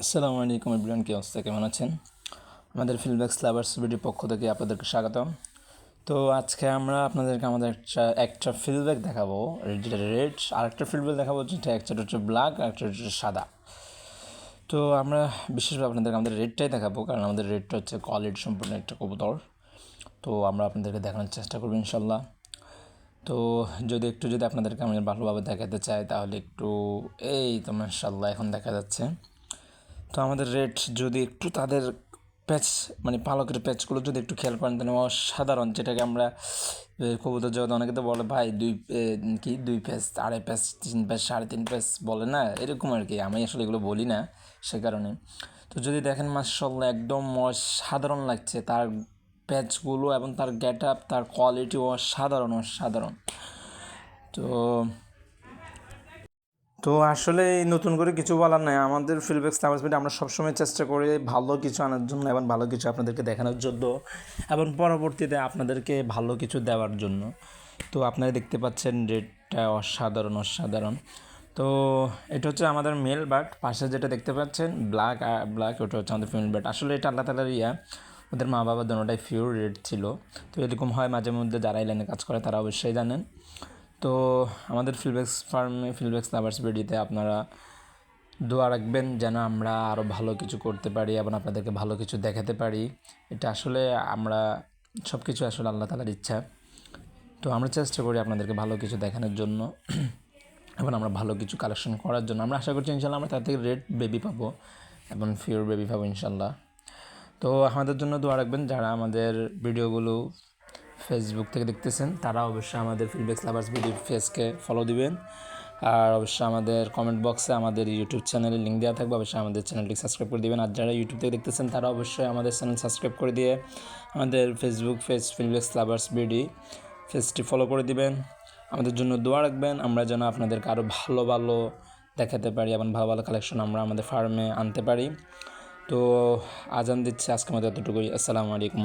আসসালামু আলাইকুম এভরিওয়ান, কি অবস্থা, কেমন আছেন? আমাদের ফিল্ডব্যাক্স লাভার্স ভিডিও পক্ষ থেকে আপনাদেরকে স্বাগতম। তো আজকে আমরা আপনাদেরকে আমাদের একটা ফিল্ডব্যাক দেখাবো, যেটা রেড, আর একটা ফিল্ডব্যাক দেখাবো যেটা একটা হচ্ছে ব্ল্যাক আর একটা হচ্ছে সাদা। তো আমরা বিশেষভাবে আপনাদেরকে আমাদের রেডটাই দেখাবো, কারণ আমাদের রেডটা হচ্ছে কোয়ালিটি সম্পূর্ণ একটা কবুতর। তো আমরা আপনাদেরকে দেখানোর চেষ্টা করবো ইনশাল্লাহ। তো যদি আপনাদেরকে আমি ভালোভাবে দেখাতে চাই তাহলে একটু এই তো মাশাআল্লাহ এখন দেখা যাচ্ছে। তো আমাদের রেট যদি একটু তাদের প্যাচ পালকের প্যাচগুলো যদি একটু খেয়াল করেন তাহলে অসাধারণ, যেটাকে আমরা কবুতর জগতে অনেকে তো বলে ভাই দুই প্যাচ, আড়াই প্যাচ, 3 প্যাচ, 3.5 প্যাচ বলে না, এরকম আর কি। আমি আসলে এগুলো বলি না সে কারণে। তো যদি দেখেন মাশাআল্লাহ একদম অসাধারণ লাগছে তার প্যাচগুলো এবং তার গেট আপ, তার কোয়ালিটি অসাধারণ অসাধারণ। তো তো আসলে নতুন করে কিছু বলার নাই। আমাদের ফিল্ডব্যাক্স নাম্বার স্পিডে আমরা সবসময় চেষ্টা করি ভালো কিছু আনার জন্য এবং ভালো কিছু আপনাদেরকে দেখানোর জন্য এবং পরবর্তীতে আপনাদেরকে ভালো কিছু দেওয়ার জন্য। তো আপনারা দেখতে পাচ্ছেন রেটটা অসাধারণ অসাধারণ। তো এটা হচ্ছে আমাদের মেল বাট, পাশে যেটা দেখতে পাচ্ছেন ব্ল্যাক ওটা হচ্ছে আমাদের ফিমেল বাট। আসলে এটা আল্লাহ তাআলার ওদের মা বাবা দুটোটাই ফিউর রেড ছিল। তো এরকম হয় মাঝে মধ্যে, যারা এই লাইনে কাজ করে তারা অবশ্যই জানেন। তো আমাদের ফিল্ডব্যাক্স লাভার্স ভিডিওতে আপনারা দোয়া রাখবেন যেন আমরা আরও ভালো কিছু করতে পারি এবং আপনাদেরকে ভালো কিছু দেখাতে পারি। এটা আসলে আমরা সব কিছু আসলে আল্লাহ তাআলার ইচ্ছা। তো আমরা চেষ্টা করি আপনাদেরকে ভালো কিছু দেখানোর জন্য এবং আমরা ভালো কিছু কালেকশন করার জন্য। আমরা আশা করছি ইনশাল্লাহ আমরা তার থেকে রেড বেবি পাবো এবং ফিওর বেবি পাবো ইনশাল্লাহ। তো আমাদের জন্য দোয়া রাখবেন। যারা আমাদের ভিডিওগুলো ফেসবুক থেকে দেখতেছেন তারা অবশ্যই আমাদের ফিল্ডব্যাক্স লাভার্স ভিডিও ফেসকে ফলো দিবেন। আর অবশ্যই আমাদের কমেন্ট বক্সে আমাদের ইউটিউব চ্যানেলের লিঙ্ক দেওয়া থাকবে, অবশ্যই আমাদের চ্যানেলটি সাবস্ক্রাইব করে দিবেন। আর যারা ইউটিউব থেকে দেখতেছেন তারা অবশ্যই আমাদের চ্যানেল সাবস্ক্রাইব করে দিয়ে আমাদের ফেসবুক ফিল্ডব্যাক্স লাভার্স ভিডিও ফেসটি ফলো করে দিবেন। আমাদের জন্য দোয়া রাখবেন, আমরা যেন আপনাদেরকে আরও ভালো ভালো দেখাতে পারি এবং ভালো ভালো কালেকশন আমরা আমাদের ফার্মে আনতে পারি। তো আজান দিচ্ছে, আজকের মতো এতটুকুই। আসসালামু আলাইকুম।